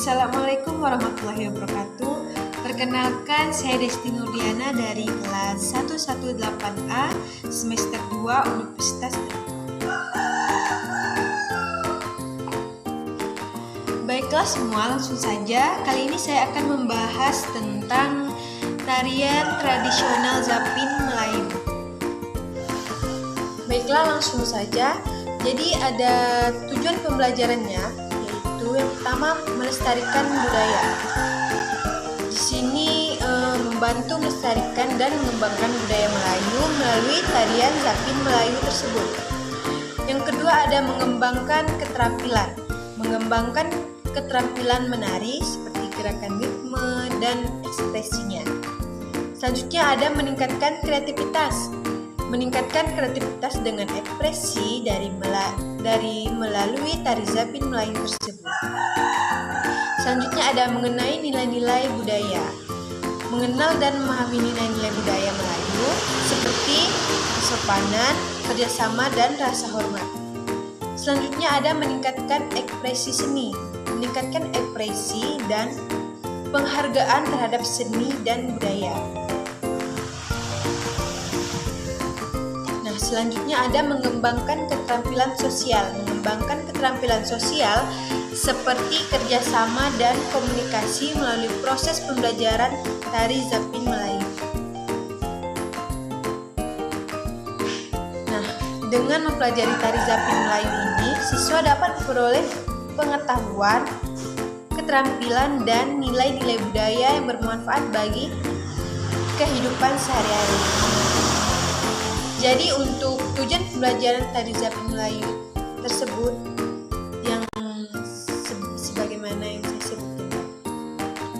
Assalamualaikum warahmatullahi wabarakatuh. Perkenalkan, saya Desti Nurdiana dari kelas 118A semester 2 Universitas. Baiklah semua, langsung saja. Kali ini saya akan membahas tentang tarian tradisional Zapin Melayu. Baiklah, langsung saja. Jadi ada tujuan pembelajarannya, yaitu yang pertama melestarikan budaya. Di sini membantu melestarikan dan mengembangkan budaya Melayu melalui tarian Zapin Melayu tersebut. Yang kedua ada mengembangkan keterampilan menari seperti gerakan ritme dan ekspresinya. Selanjutnya ada meningkatkan kreativitas dengan ekspresi dari melalui tari Zapin Melayu tersebut. Selanjutnya ada mengenai nilai-nilai budaya. Mengenal dan memahami nilai-nilai budaya Melayu seperti kesopanan, kerjasama, dan rasa hormat. Selanjutnya ada meningkatkan ekspresi seni, meningkatkan ekspresi dan penghargaan terhadap seni dan budaya. Selanjutnya ada mengembangkan keterampilan sosial seperti kerjasama dan komunikasi melalui proses pembelajaran tari Zapin Melayu. Dengan mempelajari tari Zapin Melayu ini, siswa dapat memperoleh pengetahuan, keterampilan, dan nilai-nilai budaya yang bermanfaat bagi kehidupan sehari-hari. Jadi untuk tujuan pembelajaran tari Zapin Melayu tersebut yang sebagaimana yang saya sebutkan.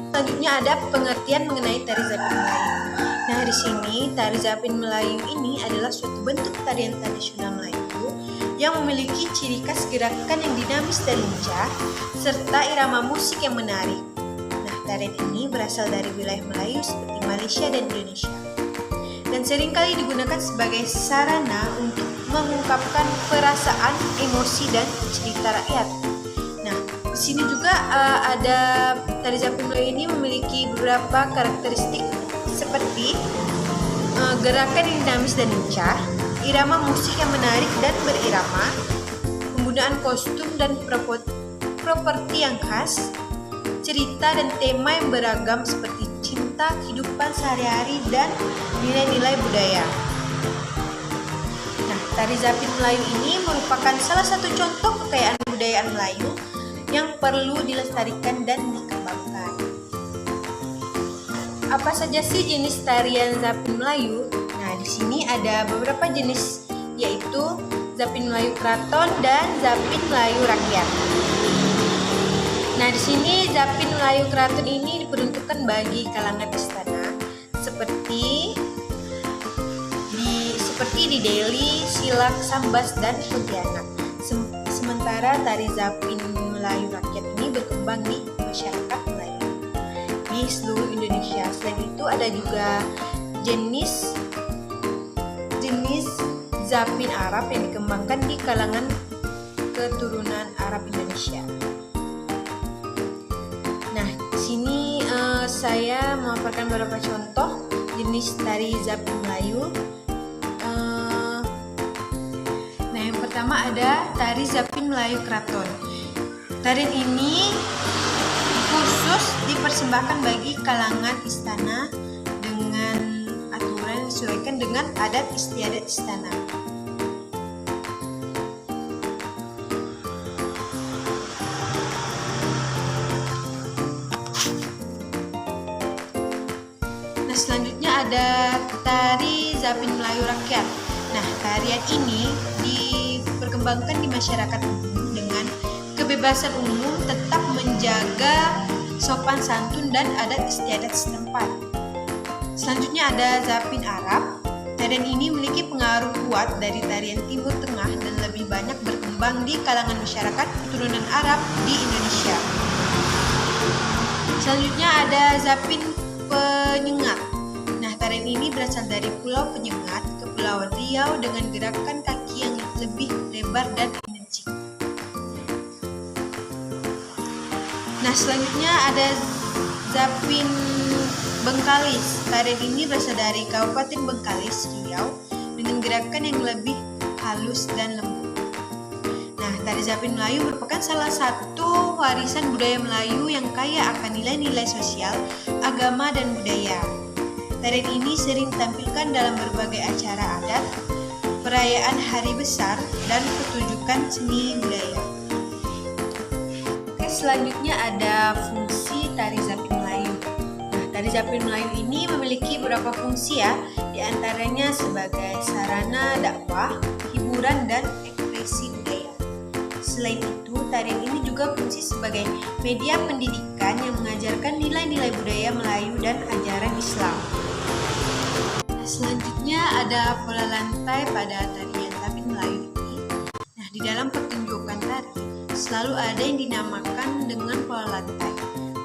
Selanjutnya ada pengertian mengenai tari Zapin Melayu. Nah, di sini tari Zapin Melayu ini adalah suatu bentuk tarian tradisional Melayu yang memiliki ciri khas gerakan yang dinamis dan lincah serta irama musik yang menarik. Nah, tarian ini berasal dari wilayah Melayu seperti Malaysia dan Indonesia, dan seringkali digunakan sebagai sarana untuk mengungkapkan perasaan, emosi, dan cerita rakyat. Nah, di sini juga ada tari Zapin Melayu ini memiliki beberapa karakteristik seperti gerakan yang dinamis dan lincah, irama musik yang menarik dan berirama, penggunaan kostum dan properti yang khas, cerita dan tema yang beragam seperti cinta, kehidupan sehari-hari, dan nilai-nilai budaya. Nah, tari Zapin Melayu ini merupakan salah satu contoh kekayaan budaya Melayu yang perlu dilestarikan dan dikembangkan. Apa saja sih jenis tarian Zapin Melayu? Nah, di sini ada beberapa jenis, yaitu Zapin Melayu Keraton dan Zapin Melayu Rakyat. Nah, di sini Zapin Melayu Keraton ini diperuntukkan bagi kalangan istana seperti di Delhi, Silak, Sambas, dan Pontianak. Sementara tari Zapin Melayu Rakyat ini berkembang di masyarakat Melayu di seluruh Indonesia. Selain itu ada juga jenis Zapin Arab yang dikembangkan di kalangan keturunan Arab Indonesia. Nah, di sini saya memaparkan beberapa contoh jenis tari Zapin Melayu. Nah, yang pertama ada tari Zapin Melayu Keraton. Tarian ini khusus dipersembahkan bagi kalangan istana dengan aturan yang disesuaikan dengan adat istiadat istana. Selanjutnya ada tari Zapin Melayu Rakyat. Nah, tarian ini diperkembangkan di masyarakat umum dengan kebebasan umum, tetap menjaga sopan santun dan adat istiadat setempat. Selanjutnya ada Zapin Arab. Tarian ini memiliki pengaruh kuat dari tarian Timur Tengah dan lebih banyak berkembang di kalangan masyarakat keturunan Arab di Indonesia. Selanjutnya ada Zapin Penyengat. Nah, tarian ini berasal dari Pulau Penyengat, Kepulauan Riau, dengan gerakan kaki yang lebih lebar dan energik. Nah, selanjutnya ada Zapin Bengkalis. Tarian ini berasal dari Kabupaten Bengkalis, Riau, dengan gerakan yang lebih halus dan lembut. Nah, tari Zapin Melayu merupakan salah satu warisan budaya Melayu yang kaya akan nilai-nilai sosial, agama, dan budaya. Tarian ini sering ditampilkan dalam berbagai acara adat, perayaan hari besar, dan pertunjukan seni budaya. Oke, selanjutnya ada fungsi tari Zapin Melayu. Nah, tari Zapin Melayu ini memiliki beberapa fungsi ya, diantaranya sebagai sarana dakwah, hiburan, dan ekspresi budaya. Selain itu, tarian ini juga fungsi sebagai media pendidikan yang mengajarkan nilai-nilai budaya Melayu dan ajaran Islam. Nah, selanjutnya ada pola lantai pada tarian Zapin Melayu ini. Nah, di dalam pertunjukan tari selalu ada yang dinamakan dengan pola lantai.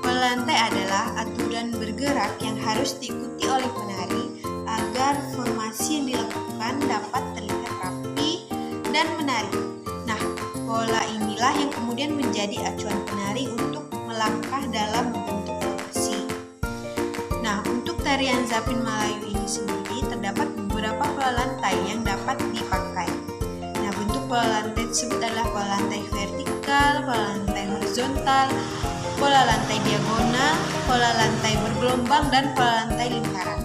Pola lantai adalah aturan bergerak yang harus diikuti oleh penari agar formasi yang dilakukan dapat terlihat rapi dan menarik. Nah, pola inilah yang kemudian menjadi acuan penari untuk melangkah dalam membentuk formasi. Nah, untuk tarian Zapin Melayu ini sendiri terdapat beberapa pola lantai yang dapat dipakai. Nah, bentuk pola lantai tersebut adalah pola lantai vertikal, pola lantai horizontal, pola lantai diagonal, pola lantai bergelombang, dan pola lantai lingkaran.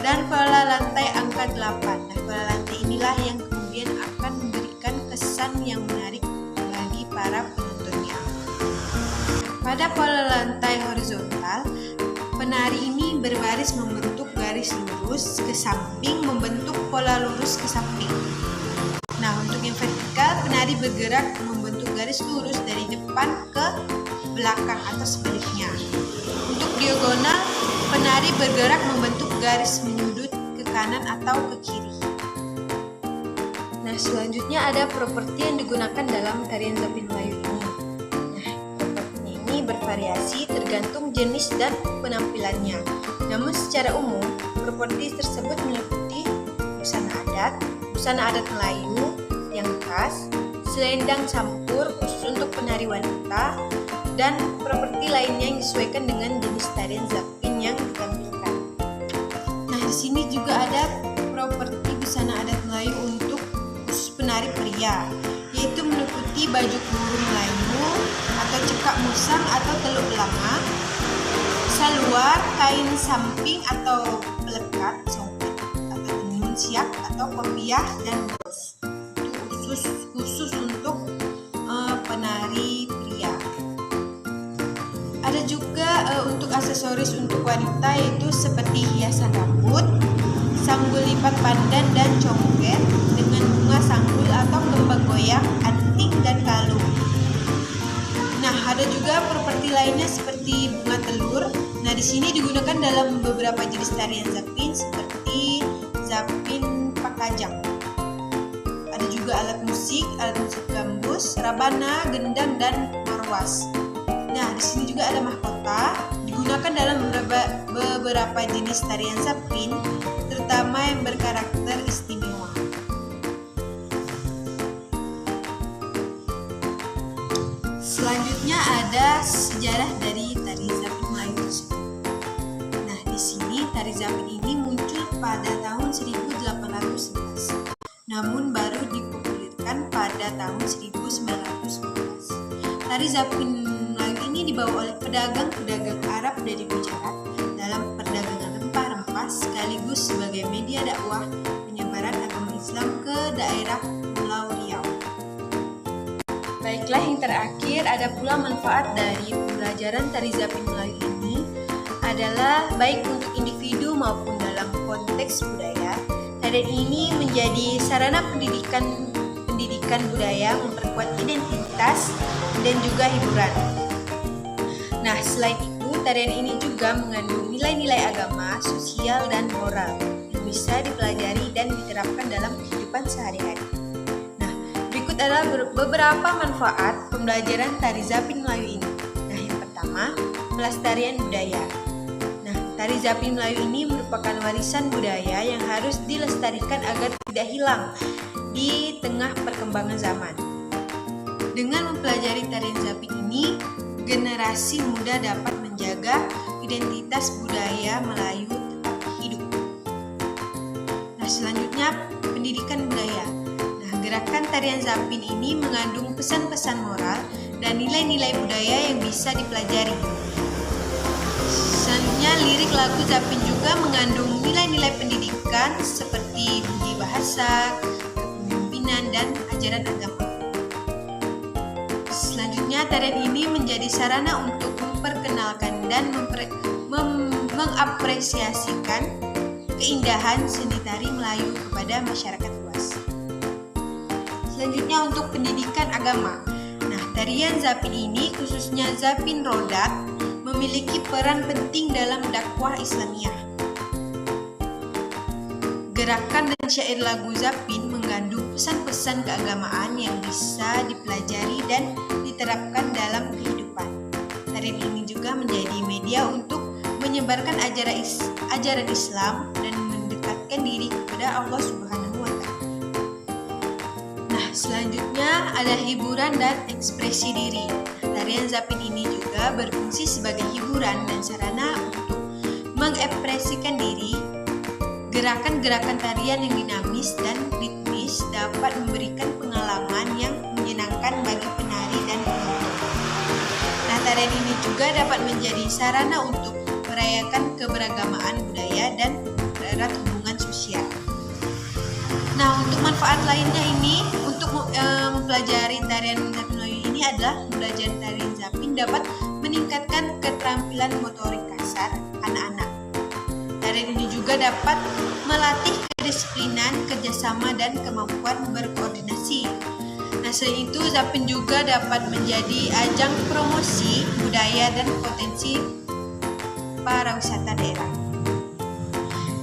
Dan pola lantai angka 8. Nah, pola lantai inilah yang kemudian akan memberikan kesan yang menarik bagi para penontonnya. Pada pola lantai horizontal, penari ini berbaris membentuk garis lurus ke samping membentuk pola lurus ke samping. Nah, untuk yang vertikal, penari bergerak membentuk garis lurus dari depan ke belakang atau sebaliknya. Untuk diagonal, penari bergerak membentuk garis menyudut ke kanan atau ke kiri. Nah, selanjutnya ada properti yang digunakan dalam tarian Zapin Melayu ini. Nah, propertinya ini bervariasi tergantung jenis dan penampilannya. Namun secara umum, properti tersebut meliputi busana adat Melayu yang khas, selendang campur khusus untuk penari wanita, dan properti lainnya yang disesuaikan dengan jenis tarian Zapin yang ditampilkan. Nah, di sini juga ada properti busana adat Melayu untuk khusus penari pria, yaitu meliputi baju kurung Melayu atau cekak musang atau teluk belanga, saluar, kain samping atau pelekat, songket atau tenun siak atau kopiah, dan bros. Khusus untuk penari pria. Ada juga untuk aksesoris untuk wanita, yaitu seperti hiasan rambut, sanggul lipat pandan, dan congket dengan bunga sanggul atau kembang goyang, anting, dan kalung. Nah, ada juga properti lainnya seperti bunga telur. Nah, di sini digunakan dalam beberapa jenis tarian Zapin seperti Zapin Pakajang. Ada juga alat musik gambus, rabana, gendang, dan marwas. Nah, di sini juga ada mahkota digunakan dalam beberapa jenis tarian Zapin, terutama yang berkarakter istimewa. Selanjutnya ada sejarah dari tari Zapin Melayu tersebut. Nah, di sini tari Zapin ini muncul pada tahun 1811, namun baru dipopulerkan pada tahun 1919. Tari Zapin Melayu ini dibawa oleh pedagang-pedagang Arab dari Gujarat dalam perdagangan rempah-rempah sekaligus sebagai media dakwah penyebaran agama Islam ke daerah Pulau Riau. Baiklah, yang terakhir ada pula manfaat dari pembelajaran tari Zapin Melayu ini adalah baik untuk individu maupun dalam konteks budaya. Tarian ini menjadi sarana pendidikan budaya, memperkuat identitas dan juga hiburan. Nah, selain itu, tarian ini juga mengandung nilai-nilai agama, sosial, dan moral yang bisa dipelajari dan diterapkan dalam kehidupan sehari-hari. Nah, berikut adalah beberapa manfaat pembelajaran tari Zapin Melayu ini. Nah, yang pertama, pelestarian budaya. Nah, tari Zapin Melayu ini merupakan warisan budaya yang harus dilestarikan agar tidak hilang di tengah perkembangan zaman. Dengan mempelajari tarian Zapin ini generasi muda dapat menjaga identitas budaya Melayu tetap hidup. Nah, selanjutnya pendidikan budaya. Nah, gerakan tarian Zapin ini mengandung pesan-pesan moral dan nilai-nilai budaya yang bisa dipelajari. Selanjutnya, lirik lagu Zapin juga mengandung nilai-nilai pendidikan seperti budi bahasa, kepemimpinan, dan ajaran agama. Selanjutnya, tarian ini menjadi sarana untuk memperkenalkan dan mengapresiasikan keindahan seni tari Melayu kepada masyarakat luas. Selanjutnya, untuk pendidikan agama. Nah, tarian Zapin ini, khususnya Zapin Rodak, memiliki peran penting dalam dakwah Islamiyah. Gerakan dan syair lagu Zapin mengandung pesan-pesan keagamaan yang bisa dipelajari dan diterapkan dalam kehidupan. Tarian ini juga menjadi media untuk menyebarkan ajaran Islam dan mendekatkan diri kepada Allah Subhanahu wa Ta'ala. Nah, selanjutnya ada hiburan dan ekspresi diri. Tarian Zapin ini juga berfungsi sebagai hiburan dan sarana untuk mengekspresikan diri. Gerakan-gerakan tarian yang dinamis dan ritmis dapat memberikan pengalaman yang menyenangkan bagi penari dan penonton. Nah, tarian ini juga dapat menjadi sarana untuk merayakan keberagaman budaya dan erat hubungan sosial. Nah, untuk manfaat lainnya ini, untuk mempelajari tarian Zapin Melayu ini adalah belajar tarian Zapin dapat meningkatkan keterampilan motorik kasar anak-anak. Tarian ini juga dapat melatih kedisiplinan, kerjasama, dan kemampuan berkoordinasi. Nah, selain itu, Zapin juga dapat menjadi ajang promosi budaya dan potensi pariwisata daerah.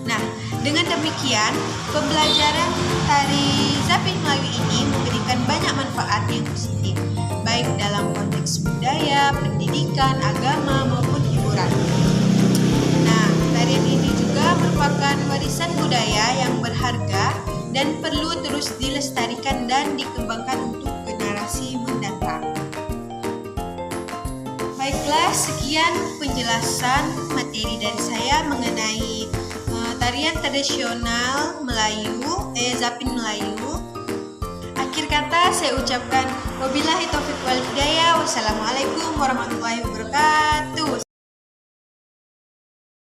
Nah, dengan demikian, pembelajaran tari Zapin Melayu ini memberikan banyak manfaat yang positif, baik dalam konteks budaya, pendidikan, agama, maupun hiburan. Nah, tarian ini juga merupakan warisan budaya yang berharga dan perlu terus dilestarikan dan dikembangkan untuk generasi mendatang. Baiklah, sekian penjelasan materi dari saya mengenai tarian tradisional Melayu, Zapin Melayu. Akhir kata saya ucapkan wabillahi taufiq wal hidayah. Wassalamualaikum warahmatullahi wabarakatuh.